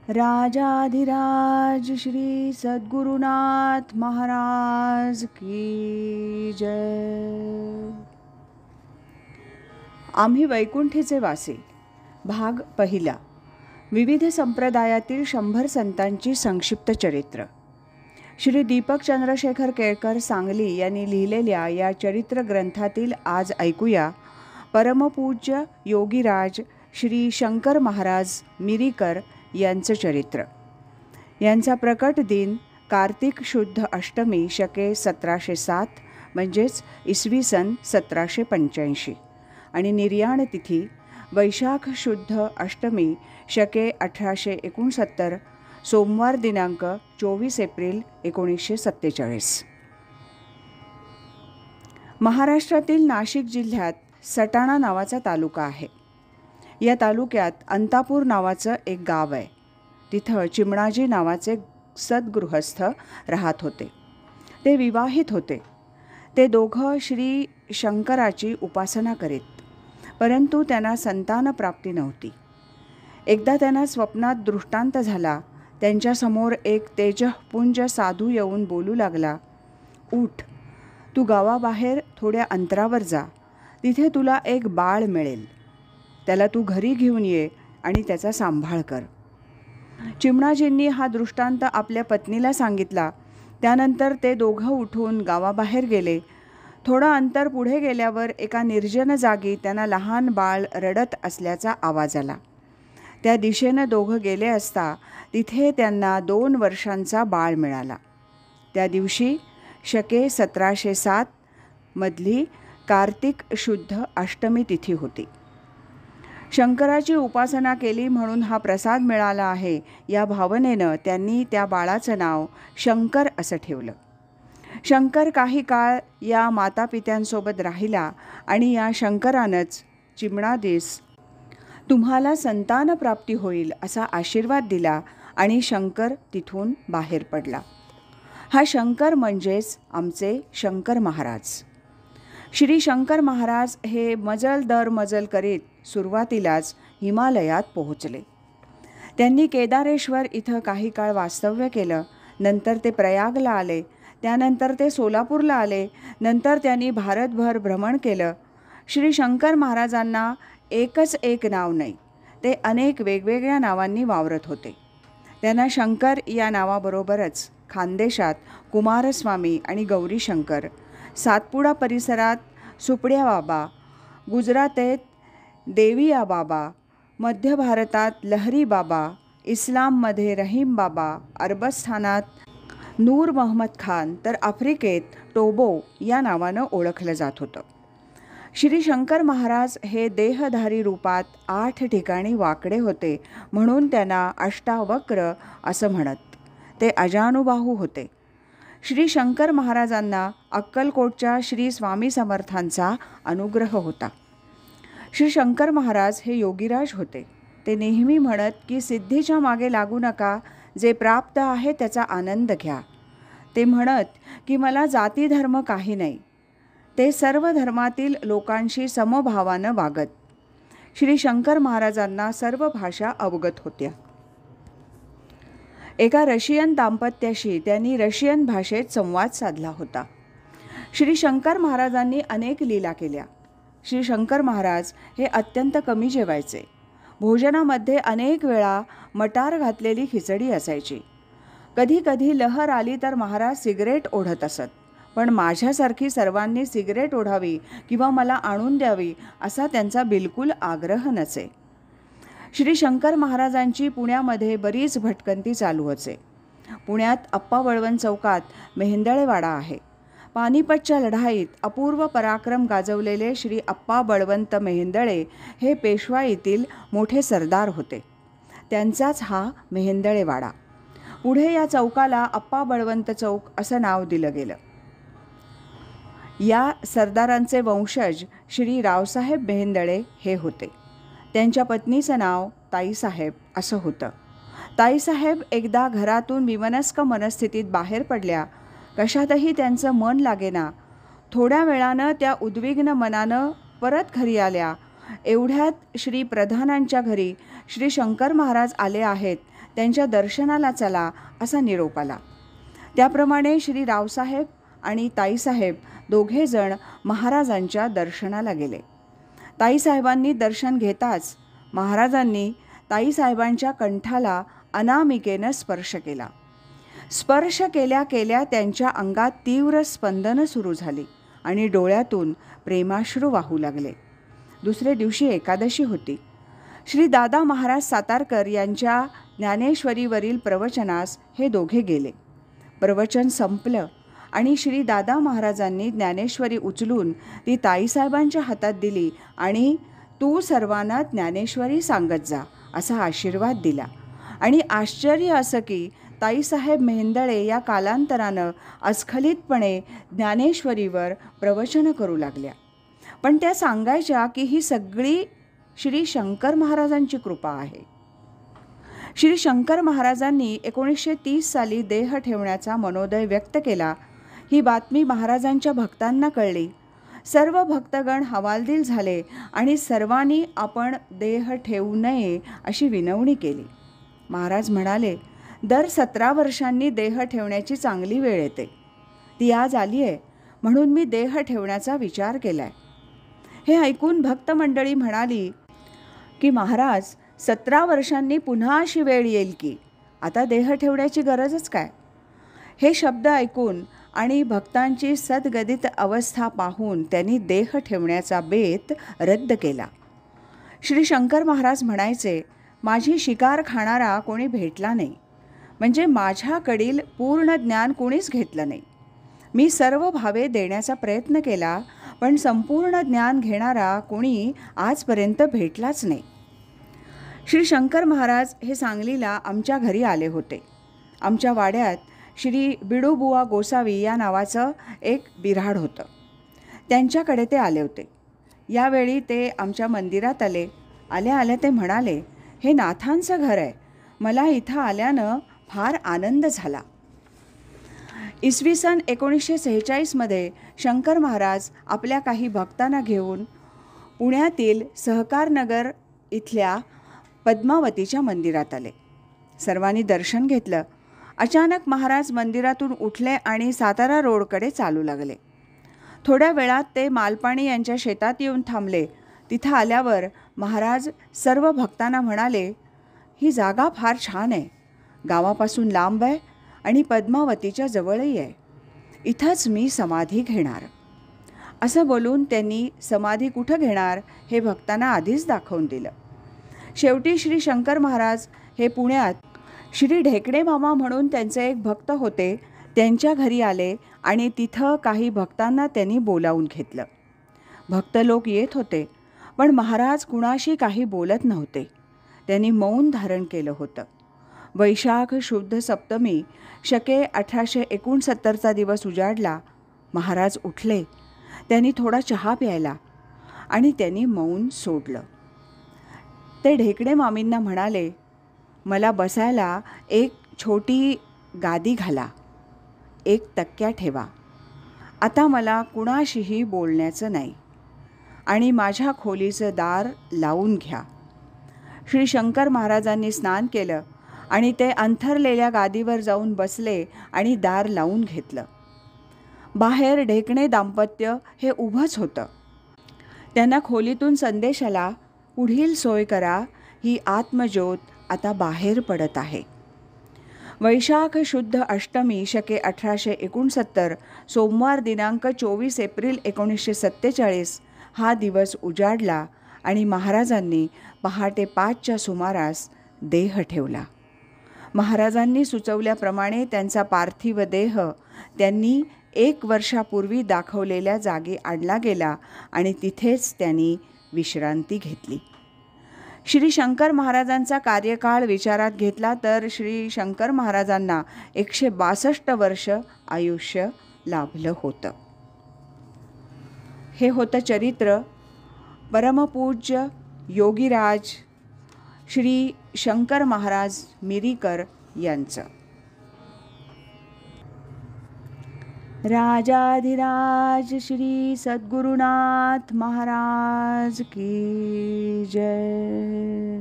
राजाधिराज श्री सद्गुरुनाथ महाराज की जय. आम्ही वैकुंठीचे वासी. भाग पहिला. विविध संप्रदायातील 100 संतांची संक्षिप्त चरित्र. श्री दीपक चंद्रशेखर केळकर सांगली यांनी लिहिलेल्या या चरित्र ग्रंथातील आज ऐकूया परमपूज्य योगीराज श्री शंकर महाराज मिरीकर यांचं चरित्र. यांचा प्रकट दिन कार्तिक शुद्ध अष्टमी शके 1707 म्हणजेच इसवी सन 1785 आणि निर्याण तिथी वैशाख शुद्ध अष्टमी शके 1869 सोमवार दिनांक 24 एप्रिल 1947. महाराष्ट्रातील नाशिक जिल्ह्यात सटाणा नावाचा तालुका आहे. या तालुक्यात अंतापूर नावाचं एक गाव आहे. तिथं चिमणाजी नावाचे सद्गृहस्थ राहत होते. ते विवाहित होते. ते दोघं श्री शंकराची उपासना करीत, परंतु त्यांना संतानप्राप्ती नव्हती. एकदा त्यांना स्वप्नात दृष्टांत झाला. त्यांच्यासमोर एक तेजःपुंज साधू येऊन बोलू लागला, उठ, तू गावाबाहेर थोड्या अंतरावर जा. तिथे तुला एक बाळ मिळेल. त्याला तू घरी घेऊन ये आणि त्याचा सांभाळ कर. चिमणाजींनी हा दृष्टांत आपल्या पत्नीला सांगितला. त्यानंतर ते दोघं उठून गावाबाहेर गेले. थोडं अंतर पुढे गेल्यावर एका निर्जन जागी त्यांना लहान बाळ रडत असल्याचा आवाज आला. त्या दिशेनं दोघं गेले असता तिथे त्यांना 2 वर्षांचा बाळ मिळाला. त्या दिवशी शके 1707 मधली कार्तिक शुद्ध अष्टमी तिथी होती. शंकराची उपासना केली म्हणून हा प्रसाद मिळाला आहे या भावनेनं त्यांनी त्या बाळाचं नाव शंकर असं ठेवलं. शंकर काही काळ या मातापित्यांसोबत राहिला आणि या शंकरानंच चिमणादीस तुम्हाला संतानप्राप्ती होईल असा आशीर्वाद दिला आणि शंकर तिथून बाहेर पडला. हा शंकर म्हणजेच आमचे शंकर महाराज. श्री शंकर महाराज हे मजल दर मजल करीत सुरुवातीलाच हिमालयात पोहोचले. त्यांनी केदारेश्वर इथं काही काळ वास्तव्य केलं. नंतर ते प्रयागला आले. त्यानंतर ते सोलापूरला आले. नंतर त्यांनी भारतभर भ्रमण केलं. श्री शंकर महाराजांना एकच एक नाव नाही, ते अनेक वेगवेगळ्या नावांनी वावरत होते. त्यांना शंकर या नावाबरोबरच खानदेशात कुमारस्वामी आणि गौरी शंकर, सातपुडा परिसरात सुपड्या बाबा, गुजरातेत देविया बाबा, मध्य भारतात लहरी बाबा, इस्लाममध्ये रहीम बाबा, अरबस्थानात नूर महम्मद खान, तर आफ्रिकेत टोबो या नावानं ओळखलं जात होतं. श्री शंकर महाराज हे देहधारी रूपात 8 ठिकाणी वाकडे होते म्हणून त्यांना अष्टावक्र असं म्हणत. ते अजानुबाहू होते. श्री शंकर महाराजांना अक्कलकोटच्या श्री स्वामी समर्थांचा अनुग्रह होता. श्री शंकर महाराज हे योगीराज होते. ते नेहमी म्हणत की सिद्धीच्या मागे लागू नका, जे प्राप्त आहे त्याचा आनंद घ्या. ते म्हणत की मला जाती धर्म काही नाही. ते सर्व धर्मातील लोकांशी समभावानं वागत. श्री शंकर महाराजांना सर्व भाषा अवगत होत्या. एका रशियन दाम्पत्याशी त्यांनी रशियन भाषेत संवाद साधला होता. श्री शंकर महाराजांनी अनेक लीला केल्या. श्री शंकर महाराज हे अत्यंत कमी जेवायचे. भोजनामध्ये अनेक वेळा मटार घातलेली खिचडी असायची. कधी कधी लहर आली तर महाराज सिगरेट ओढत असत. पण माझ्यासारखी सर्वांनी सिगरेट ओढावी किंवा मला आणून द्यावी असा त्यांचा बिलकुल आग्रह नसे. श्री शंकर महाराजांची पुण्यामध्ये बरीच भटकंती चालू असे. पुण्यात अप्पा बळवंत चौकात मेहेंदळेवाडा आहे. पानिपतच्या लढाईत अपूर्व पराक्रम गाजवलेले श्री अप्पा बळवंत मेहेंदळे हे पेशवाईतील मोठे सरदार होते. त्यांचाच हा मेहेंदळेवाडा. पुढे या चौकाला अप्पा बळवंत चौक असं नाव दिलं गेलं. या सरदारांचे वंशज श्री रावसाहेब मेहेंदळे हे होते. त्यांच्या पत्नीचं नाव ताईसाहेब असं होतं. ताईसाहेब एकदा घरातून विमनस्क मनस्थितीत बाहेर पडल्या. कशातही त्यांचं मन लागेना. थोड्या वेळानं त्या उद्विग्न मनानं परत घरी आल्या. एवढ्यात श्री प्रधानांच्या घरी श्री शंकर महाराज आले आहेत त्यांच्या दर्शनाला चला असा निरोप आला. त्याप्रमाणे श्री रावसाहेब आणि ताईसाहेब दोघेजण महाराजांच्या दर्शनाला गेले. ताईसाहेबांनी दर्शन घेताच महाराजांनी ताईसाहेबांच्या कंठाला अनामिकेनं स्पर्श केला. स्पर्श केल्या केल्या त्यांच्या अंगात तीव्र स्पंदनं सुरू झाली आणि डोळ्यातून प्रेमाश्रू वाहू लागले. दुसरे दिवशी एकादशी होती. श्री दादा महाराज सातारकर यांच्या ज्ञानेश्वरीवरील प्रवचनास हे दोघे गेले. प्रवचन संपलं आणि श्री दादा महाराजांनी ज्ञानेश्वरी उचलून ती ताईसाहेबांच्या हातात दिली आणि तू सर्वांना ज्ञानेश्वरी सांगत जा असा आशीर्वाद दिला. आणि आश्चर्य असं की ताईसाहेब मेहेंदळे या कालांतरानं अस्खलितपणे ज्ञानेश्वरीवर प्रवचनं करू लागल्या. पण त्या सांगायच्या की ही सगळी श्री शंकर महाराजांची कृपा आहे. श्री शंकर महाराजांनी 1930 साली देह ठेवण्याचा मनोदय व्यक्त केला. ही बातमी महाराजांच्या भक्तांना कळली. सर्व भक्तगण हवालदिल झाले आणि सर्वांनी आपण देह ठेवू नये अशी विनवणी केली. महाराज म्हणाले, दर 17 वर्षांनी देह ठेवण्याची चांगली वेळ येते. ती आज आली आहे म्हणून मी देह ठेवण्याचा विचार केला आहे. हे ऐकून भक्तमंडळी म्हणाली की महाराज 17 वर्षांनी पुन्हा अशी वेळ येईल की आता देह ठेवण्याची गरजच काय. हे शब्द ऐकून आणि भक्तांची सद्गदित अवस्था पाहून त्यांनी देह ठेवण्याचा बेत रद्द केला. श्री शंकर महाराज म्हणायचे, माझी शिकार खाणारा कोणी भेटला नाही, म्हणजे माझ्याकडील पूर्ण ज्ञान कोणीच घेतलं नाही. मी सर्व भावे देण्याचा प्रयत्न केला पण संपूर्ण ज्ञान घेणारा कोणी आजपर्यंत भेटलाच नाही. श्री शंकर महाराज हे सांगलीला आमच्या घरी आले होते. आमच्या वाड्यात श्री बिडूबुवा गोसावी या नावाचं एक बिऱ्हाड होतं. त्यांच्याकडे ते आले होते. यावेळी ते आमच्या मंदिरात आले. आल्या ते म्हणाले, हे नाथांचं घर आहे, मला इथं आल्यानं फार आनंद झाला. इसवी सन 1946 शंकर महाराज आपल्या काही भक्तांना घेऊन पुण्यातील सहकारनगर इथल्या पद्मावतीच्या मंदिरात आले. सर्वांनी दर्शन घेतलं. अचानक महाराज मंदिरातून उठले आणि सातारा रोडकडे चालू लागले. थोड्या वेळात ते मालपाणी यांच्या शेतात येऊन थांबले. तिथं आल्यावर महाराज सर्व भक्तांना म्हणाले, ही जागा फार छान आहे, गावापासून लांब आहे आणि पद्मावतीच्या जवळही आहे. इथंच मी समाधी घेणार. असं बोलून त्यांनी समाधी कुठं घेणार हे भक्तांना आधीच दाखवून दिलं. शेवटी श्री शंकर महाराज हे पुण्यात श्री ढेकणे मामा म्हणून त्यांचे एक भक्त होते, त्यांच्या घरी आले आणि तिथं काही भक्तांना त्यांनी बोलावून घेतलं. भक्त लोक येत होते पण महाराज कुणाशी काही बोलत नव्हते. त्यांनी मौन धारण केलं होतं. वैशाख शुद्ध सप्तमी शके 1869चा दिवस उजाडला. महाराज उठले. त्यांनी थोडा चहा प्यायला आणि त्यांनी मौन सोडलं. ते ढेकणे मामींना म्हणाले, मला बसायला एक छोटी गादी घाला, एक तक्क्या ठेवा. आता मला कुणाशीही बोलण्याचं नाही आणि माझ्या खोलीचं दार लावून घ्या. श्री शंकर महाराजांनी स्नान केलं आणि ते अंथरलेल्या गादीवर जाऊन बसले आणि दार लावून घेतलं. बाहेर ढेकणे दाम्पत्य हे उभंच होतं. त्यांना खोलीतून संदेश आला, पुढील सोय करा, ही आत्मज्योत आता बाहेर पडत आहे. वैशाख शुद्ध अष्टमी शके 1869 सोमवार दिनांक 24 एप्रिल 1947 हा दिवस उजाडला आणि महाराजांनी पहाटे 5च्या सुमारास देह ठेवला. महाराजांनी सुचवल्याप्रमाणे त्यांचा पार्थिव देह त्यांनी 1 वर्षापूर्वी दाखवलेल्या जागी आणला गेला आणि तिथेच त्यांनी विश्रांती घेतली. श्री शंकर महाराजांचा कार्यकाळ विचारात घेतला तर श्री शंकर महाराजांना 162 वर्ष आयुष्य लाभलं होतं. हे होतं चरित्र परमपूज्य योगीराज श्री शंकर महाराज मिरीकर यांचं. राजाधिराज श्री सद्गुरुनाथ महाराज की जय.